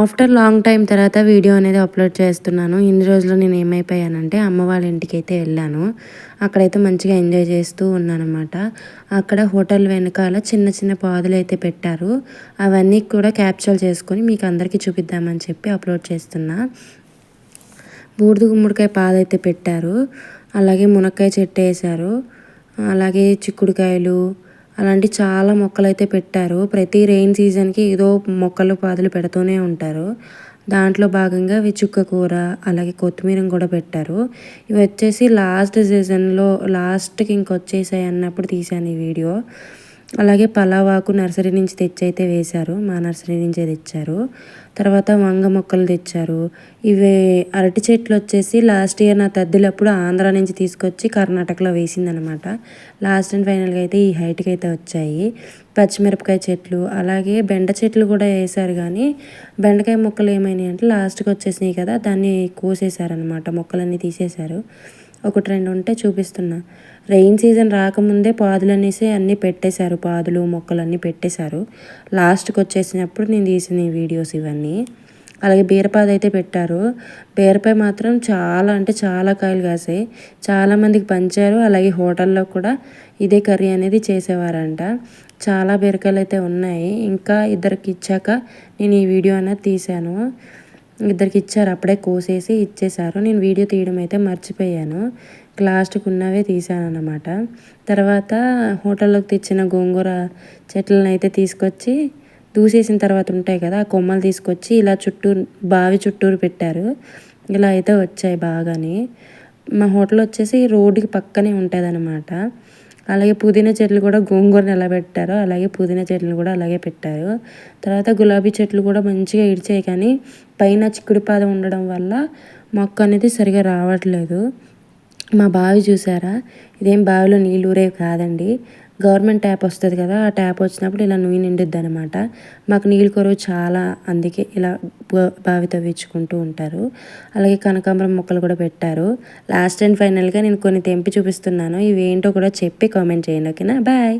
After long time తర్వాత video అనేది upload చేస్తున్నాను. ఇన్ని రోజులు నేను ఏమైపోయానంటే అమ్మ వాళ్ళ ఇంటికైతే వెళ్ళాను. అక్కడైతే మంచిగా ఎంజాయ్ చేస్తూ ఉన్నానన్నమాట. అక్కడ హోటల్ వెనకాల చిన్న చిన్న పాదులైతే పెట్టారు. అవన్నీ కూడా క్యాప్చర్ చేసుకొని మీకు అందరికీ చూపిద్దామని చెప్పి అప్లోడ్ చేస్తున్నా. బూడిద గుమ్మడికాయ పాదైతే పెట్టారు. అలాగే మునక్కాయ చెట్టు వేశారు. అలాగే చిక్కుడుకాయలు అలాంటి చాలా మొక్కలైతే పెట్టారు. ప్రతి రెయిన్ సీజన్‌కి ఏదో మొక్కలు, పాదులు పెడుతూనే ఉంటారు. దాంట్లో భాగంగా ఇవి చుక్క కూర, అలాగే కొత్తిమీరని కూడా పెట్టారు. ఇవి వచ్చేసి లాస్ట్ సీజన్‌లో లాస్ట్‌కి ఇంకొచ్చేసాయి అన్నప్పుడు తీశాను ఈ వీడియో. అలాగే పలావాకు నర్సరీ నుంచి తెచ్చైతే వేశారు. మా నర్సరీ నుంచే తెచ్చారు. తర్వాత వంగ మొక్కలు తెచ్చారు. ఇవి అరటి చెట్లు వచ్చేసి లాస్ట్ ఇయర్ నా తద్దిలప్పుడు ఆంధ్ర నుంచి తీసుకొచ్చి కర్ణాటకలో వేసిందనమాట. లాస్ట్ అండ్ ఫైనల్‌గా అయితే ఈ హైట్‌కి అయితే వచ్చాయి. పచ్చిమిరపకాయ చెట్లు అలాగే బెండ చెట్లు కూడా వేశారు కానీ బెండకాయ మొక్కలు ఏమైనాయి అంటే లాస్ట్‌కి వచ్చేసినాయి కదా, దాన్ని కోసేశారనమాట. మొక్కలన్నీ తీసేశారు. ఒకటి రెండు ఉంటే చూపిస్తున్నా. రెయిన్ సీజన్ రాకముందే పాదులు అనేసి అన్నీ పెట్టేశారు. పాదులు మొక్కలన్నీ పెట్టేశారు. లాస్ట్‌కి వచ్చేసినప్పుడు నేను తీసిన ఈ వీడియోస్ ఇవన్నీ. అలాగే బీరపాదు అయితే పెట్టారు. బీరపాయ మాత్రం చాలా అంటే చాలా కాయలు కాసాయి. చాలామందికి పంచారు. అలాగే హోటల్లో కూడా ఇదే కర్రీ అనేది చేసేవారంట. చాలా బీరకాయలు అయితే ఉన్నాయి. ఇంకా ఇద్దరికి ఇచ్చాక నేను ఈ వీడియో అనేది తీశాను. ఇద్దరికి ఇచ్చారు, అప్పుడే కోసేసి ఇచ్చేశారు. నేను వీడియో తీయడం అయితే మర్చిపోయాను. లాస్ట్‌కి ఉన్నవే తీశానన్నమాట. తర్వాత హోటల్లోకి తెచ్చిన గోంగూర చెట్లను అయితే తీసుకొచ్చి దూసేసిన తర్వాత ఉంటాయి కదా, ఆ కొమ్మలు తీసుకొచ్చి ఇలా బావి చుట్టూరు పెట్టారు. ఇలా అయితే వచ్చాయి బాగానే. మా హోటల్ వచ్చేసి రోడ్డుకి పక్కనే ఉంటుందన్నమాట. అలాగే పుదీనా చెట్లు కూడా గోంగూరని ఎలా పెట్టారో అలాగే పుదీనా చెట్లు కూడా అలాగే పెట్టారు. తర్వాత గులాబీ చెట్లు కూడా మంచిగా ఇడిచాయి కానీ పైన చిక్కుడు పాద ఉండడం వల్ల మొక్క అనేది సరిగా రావట్లేదు. మా బావి చూసారా, ఇదేం బావిలో నీళ్ళు ఊరేవి కాదండి. గవర్నమెంట్ ట్యాప్ వస్తుంది కదా, ఆ ట్యాప్ వచ్చినప్పుడు ఇలా నూనె నిండుద్ది అనమాట. మాకు నీళ్ళు కొరవ చాలా, అందుకే ఇలా బావి తవ్వించుకుంటూ ఉంటారు. అలాగే కనకాంబరం మొక్కలు కూడా పెట్టారు. లాస్ట్ అండ్ ఫైనల్గా నేను కొన్ని తెంపి చూపిస్తున్నాను. ఇవి ఏంటో కూడా చెప్పి కామెంట్ చేయండి. ఓకేనా, బాయ్.